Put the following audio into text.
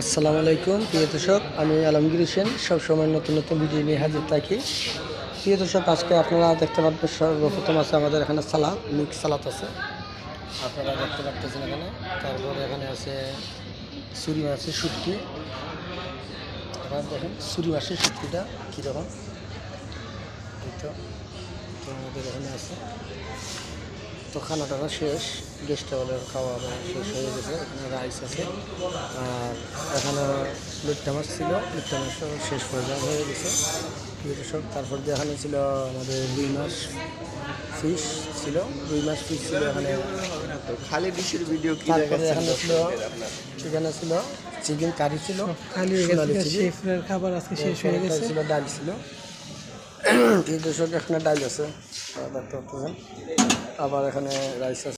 আসসালামু আলাইকুম প্রিয় দর্শক, আমি আলমগীর হোসেন। সবসময় নতুন নতুন ভিডিও নিয়ে হাজির থাকি। প্রিয় দর্শক, আজকে আপনারা দেখতে পাচ্ছেন সর্বপ্রথম আছে আমাদের এখানে সালাদ, মিক্স সালাদ আছে, আপনারা দেখতে পাচ্ছেন এখানে। তারপরে এখানে আছে সুরি মাছের শুটকি। এবার দেখেন সুরি মাছের শুটকিটা কীরকম। এই তো আমাদের এখানে আছে। তো খানাটা শেষ, গেস্ট টেবিলের খাওয়া দাওয়া শেষ হয়ে গেছে। এখানে রাইস আছে, আর এখানে লুট্টা মাছ ছিল, লুট্টা মাছও শেষ হয়ে গেছে। সব তারপর দিয়ে এখানে ছিল আমাদের রুই মাছ ফিশ ছিল, এখানে খালি ডিশের ভিডিও কি তারপরে এখানে ছিল চিকেন কারি ছিল, খালি শেফের খাবার আজকে শেষ হয়ে গেছে। ছিল ডাল ছিল। এই দর্শক এখানে ডাল আছে, দেখতে পাচ্ছেন। আবার এখানে রাইস আছে।